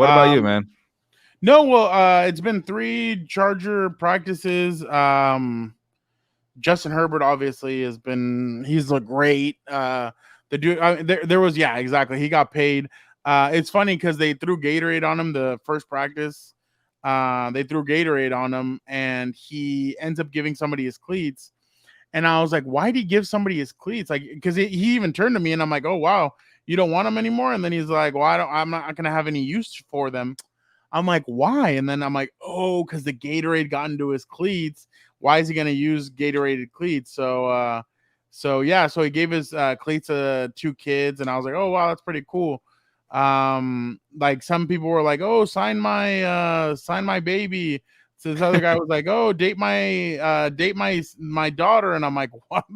what about you, man? No, well, it's been 3 Charger practices. Justin Herbert obviously he's looked great. The dude, there was, yeah, exactly. He got paid. It's funny because they threw Gatorade on him the first practice. They threw Gatorade on him, and he ends up giving somebody his cleats. And I was like, why did he give somebody his cleats? Like, because he even turned to me, and I'm like, oh wow, you don't want them anymore? And then he's like, well, I'm not gonna have any use for them. I'm like, why? And then I'm like, oh, because the Gatorade got into his cleats. Why is he gonna use Gatorated cleats? So yeah, so he gave his cleats to 2 kids, and I was like, oh wow, that's pretty cool. Like some people were like, oh, sign my baby. So this other guy was like, oh, date my daughter, and I'm like, what?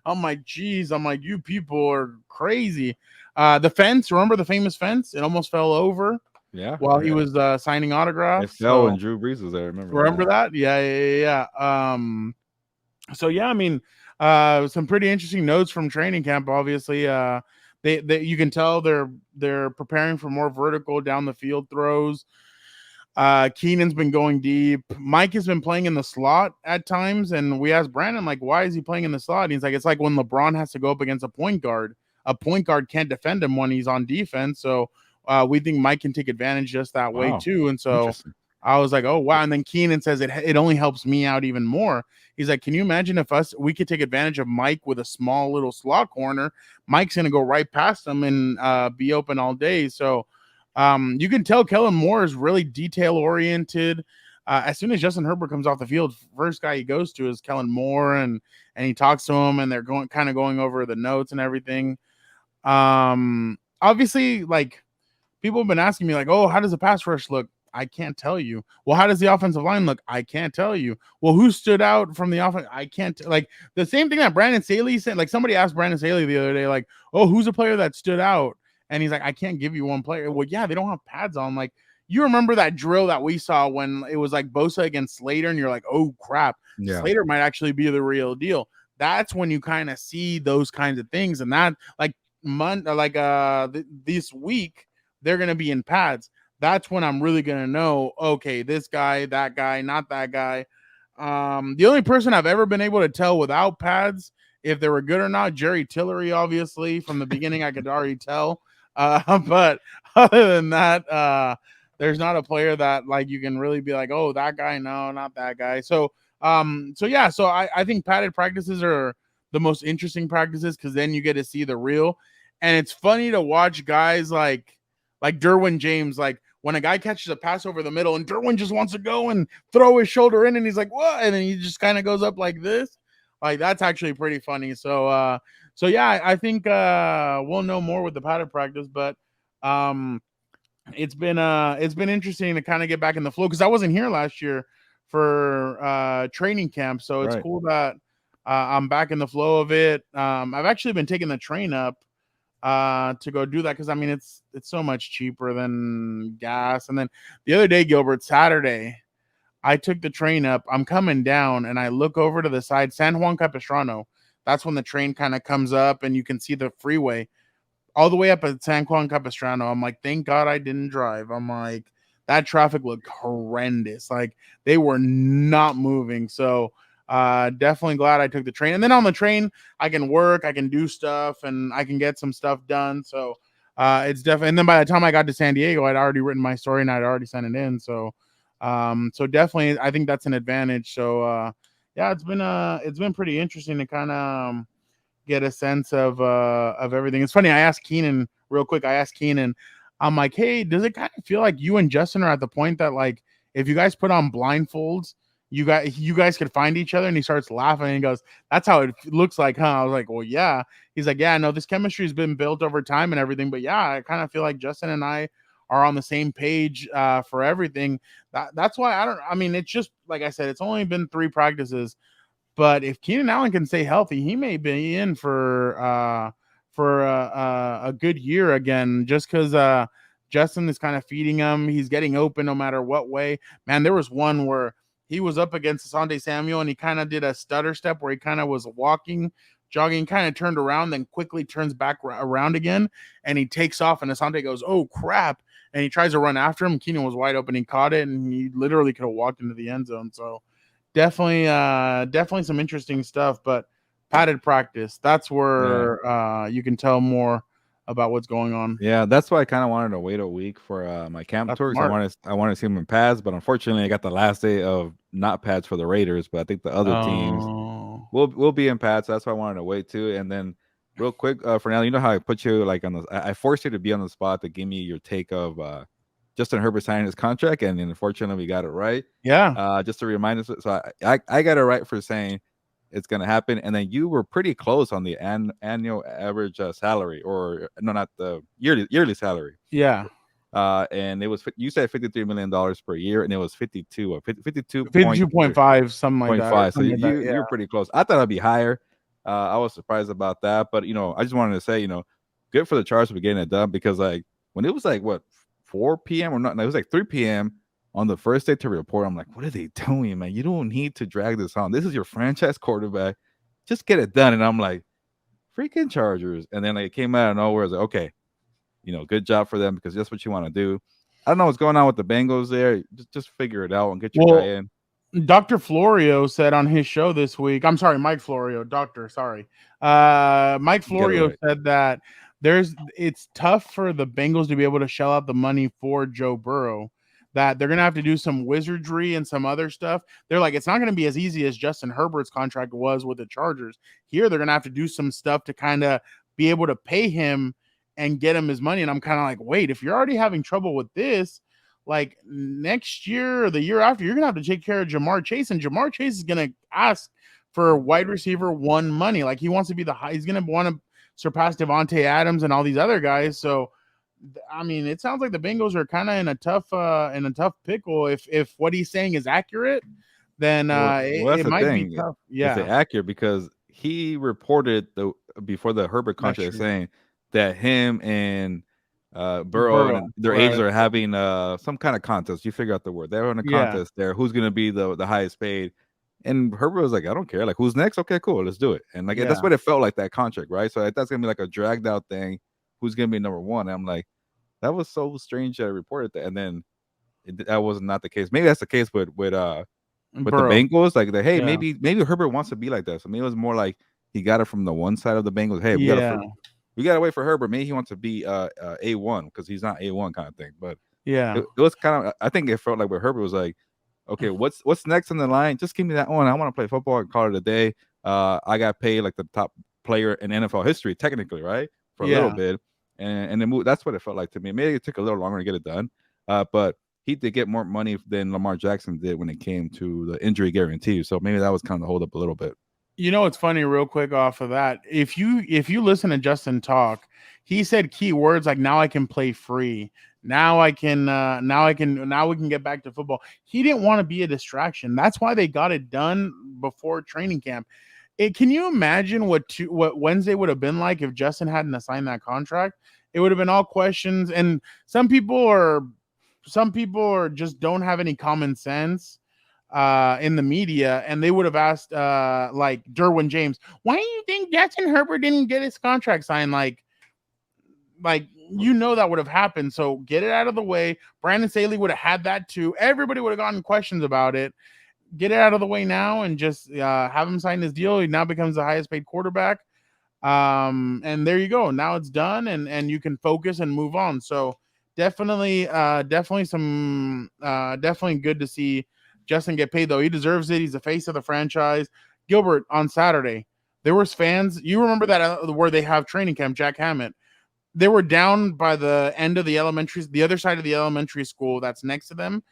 I'm like, geez, I'm like, you people are crazy. The fence, remember the famous fence? It almost fell over Yeah, while he yeah. was signing It autographs. fell when So Drew Brees was there. Remember remember that? that? Yeah. So yeah, I mean, some pretty interesting notes from training camp. Obviously, they you can tell they're preparing for more vertical down the field throws. Keenan's been going deep. Mike has been playing in the slot at times, and we asked Brandon, like, why is he playing in the slot? And he's like, it's like when LeBron has to go up against a point guard. A point guard can't defend him when he's on defense. So we think Mike can take advantage just that way Wow, too. And so interesting. I was like, oh wow. And then Keenan says it only helps me out even more. He's like, can you imagine if we could take advantage of Mike with a small little slot corner? Mike's gonna go right past him and be open all day. So you can tell Kellen Moore is really detail oriented. As soon as Justin Herbert comes off the field, first guy he goes to is Kellen Moore, and he talks to him, and they're going over the notes and everything. Obviously, like people have been asking me, like, oh, how does the pass rush look? I can't tell you. Well, how does the offensive line look? I can't tell you. Well, who stood out from the offense? I can't. Like the same thing that Brandon Staley said. Like somebody asked Brandon Staley the other day, like, oh, who's a player that stood out? And he's like, I can't give you one player. Well, yeah, they don't have pads on. Like, you remember that drill that we saw when it was like Bosa against Slater, and you're like, oh crap, Yeah, Slater might actually be the real deal. That's when you kind of see those kinds of things, and that like this week they're gonna be in pads. That's when I'm really gonna know, okay, this guy, that guy, not that guy. The only person I've ever been able to tell without pads if they were good or not, Jerry Tillery, obviously. From the beginning, I could already tell. But other than that, there's not a player that like you can really be like, oh, that guy, no, not that guy. So yeah, so I think padded practices are the most interesting practices because then you get to see the real. And it's funny to watch guys like Derwin James, like when a guy catches a pass over the middle and Derwin just wants to go and throw his shoulder in and he's like, what? And then he just kind of goes up like this. Like that's actually pretty funny. So yeah, I think we'll know more with the padded practice, but um it's been interesting to kind of get back in the flow because I wasn't here last year for training camp. So it's right. cool that I'm back in the flow of it. I've actually been taking the train up to go do that because I mean it's so much cheaper than gas. And then the other day, Gilbert, Saturday, I took the train up. I'm coming down and I look over to the side, San Juan Capistrano. That's when the train kind of comes up and you can see the freeway all the way up at San Juan Capistrano. I'm like, thank God I didn't drive. I'm like, that traffic looked horrendous. Like they were not moving. So definitely glad I took the train. And then on the train, I can work, I can do stuff, and I can get some stuff done. So it's definitely. And then by the time I got to San Diego, I'd already written my story and I'd already sent it in. So definitely, I think that's an advantage. So yeah, it's been pretty interesting to kind of get a sense of everything. It's funny. I asked Keenan real quick. I'm like, hey, does it kind of feel like you and Justin are at the point that like if you guys put on blindfolds, you guys could find each other? And he starts laughing and he goes, that's how it looks like, huh? I was like, well, yeah. He's like, yeah, no, this chemistry has been built over time and everything. But yeah, I kind of feel like Justin and I are on the same page for everything. That's why I mean, it's just like I said, it's only been 3 practices, but if Keenan Allen can stay healthy, he may be in for a good year again. Just because Justin is kind of feeding him, he's getting open no matter what way. Man, there was one where he was up against Asante Samuel and he kind of did a stutter step where he kind of was walking, jogging, kind of turned around, then quickly turns back around again, and he takes off. And Asante goes, "Oh crap!" and he tries to run after him. Keenan was wide open. He caught it, and he literally could have walked into the end zone. So definitely some interesting stuff. But padded practice, that's Yeah. where you can tell more about what's going on. Yeah, that's why I kind of wanted to wait a week for my camp That's tour because smart. I wanted to see them in pads, but unfortunately, I got the last day of not pads for the Raiders. But I think the other teams Oh, will be in pads, so that's why I wanted to wait too. And then, real quick, Fernando, you know how I put you like on the I forced you to be on the spot to give me your take of Justin Herbert signing his contract, and unfortunately, we got it right. yeah, Just to remind us, so I got it right for saying it's going to happen. And then you were pretty close on the annual average salary, or no, not the yearly salary. yeah. And it was you said $53 million per year, and it was 52 or 52 point 52.5, something like that, or 0.5. So something like that. you're Yeah. pretty close. I thought it'd be higher. I was surprised about that, but I just wanted to say, good for the Chargers for getting it done because like when it was like what 4 p.m. or not, no, it was like 3 p.m. on the first day to report. I'm like, what are they doing, man? You don't need to drag this on. This is your franchise quarterback. Just get it done. And I'm like, freaking Chargers. And then like, it came out of nowhere. I was like, okay, good job for them because that's what you want to do. I don't know what's going on with the Bengals there. Just figure it out and get your guy Well, in. Dr. Florio said on his show this week, I'm sorry, Mike Florio, doctor, sorry. Mike Get it Florio right. said that it's tough for the Bengals to be able to shell out the money for Joe Burrow, that they're going to have to do some wizardry and some other stuff. They're like, it's not going to be as easy as Justin Herbert's contract was with the Chargers. Here, they're going to have to do some stuff to kind of be able to pay him and get him his money. And I'm kind of like, wait, if you're already having trouble with this, like next year or the year after, you're gonna have to take care of Jamar Chase, and Jamar Chase is gonna ask for wide receiver one money. Like he wants to be he's gonna want to surpass Devontae Adams and all these other guys. So I mean, it sounds like the Bengals are kind of in a tough pickle. If what he's saying is accurate, then Well, that's it the might be thing. tough. Is it Yeah, accurate? Because he reported before the Herbert that's contract true. saying that him and Burrow Burrow, and their agents right? are having some kind of contest. You figure out the word. They're in a Yeah, contest there. Who's going to be the highest paid? And Herbert was like, I don't care. Like, who's next? Okay, cool. Let's do it. And like that's yeah. what it felt like, that contract, right? So like, that's gonna be like a dragged out thing. Who's gonna be number one? And I'm like, that was so strange that I reported that, and then that was not the case. Maybe that's the case with the Burrow, Bengals, like hey, yeah, maybe Herbert wants to be like that. So maybe it was more like he got it from the one side of the Bengals. Hey, yeah, we gotta wait for Herbert. Maybe he wants to be A1 because he's not A1 kind of thing. But yeah, it was kind of, I think it felt like where Herbert was like, okay, what's next in the line? Just give me that one. I want to play football and call it a day. I got paid like the top player in NFL history, technically, right, for a little yeah. bit, and then that's what it felt like to me. Maybe it took a little longer to get it done, but he did get more money than Lamar Jackson did when it came to the injury guarantee. So maybe that was kind of the hold up a little bit. You know what's funny, real quick off of that? If you listen to Justin talk, he said key words like now I can play free. Now we can get back to football. He didn't want to be a distraction. That's why they got it done before training camp. Can you imagine what Wednesday would have been like if Justin hadn't signed that contract? It would have been all questions, and some people are just don't have any common sense in the media, and they would have asked like Derwin James, why do you think Justin Herbert didn't get his contract signed? Like that would have happened. So get it out of the way. Brandon Staley would have had that too. Everybody would have gotten questions about it. Get it out of the way now and just have him sign his deal. He now becomes the highest paid quarterback. And there you go. Now it's done, and you can focus and move on. So definitely good to see Justin get paid, though. He deserves it. He's the face of the franchise. Gilbert, on Saturday, there was fans. You remember that where they have training camp, Jack Hammett. They were down by the end of the other side of the elementary school that's next to them.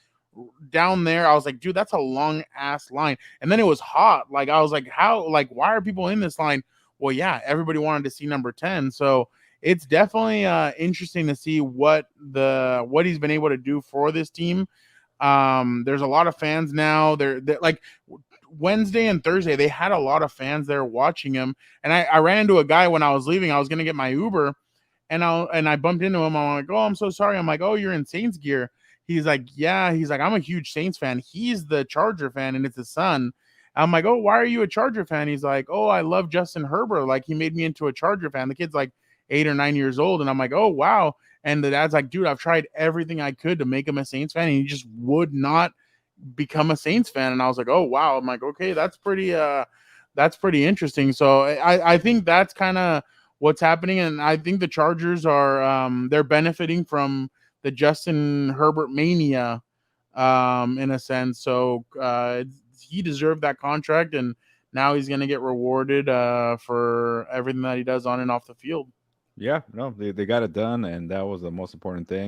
Down there, I was like, dude, that's a long ass line. And then it was hot. Like, I was like, why are people in this line? Well, yeah, everybody wanted to see number 10. So it's definitely interesting to see what he's been able to do for this team. There's a lot of fans now. They're like Wednesday and Thursday, they had a lot of fans there watching him. And I ran into a guy when I was leaving. I was gonna get my Uber, and I bumped into him. I'm like, oh, I'm so sorry. I'm like, oh, you're in Saints gear. He's like, yeah. He's like, I'm a huge Saints fan. He's the Charger fan, and it's his son. I'm like, oh, why are you a Charger fan? He's like, oh, I love Justin Herbert. Like, he made me into a Charger fan. The kid's like 8 or 9 years old. And I'm like, oh wow. And the dad's like, dude, I've tried everything I could to make him a Saints fan, and he just would not become a Saints fan. And I was like, oh wow. I'm like, okay, that's pretty interesting. So I think that's kind of what's happening. And I think the Chargers are they're benefiting from the Justin Herbert mania in a sense. So he deserved that contract, and now he's gonna get rewarded for everything that he does on and off the field. Yeah, no, they got it done, and that was the most important thing.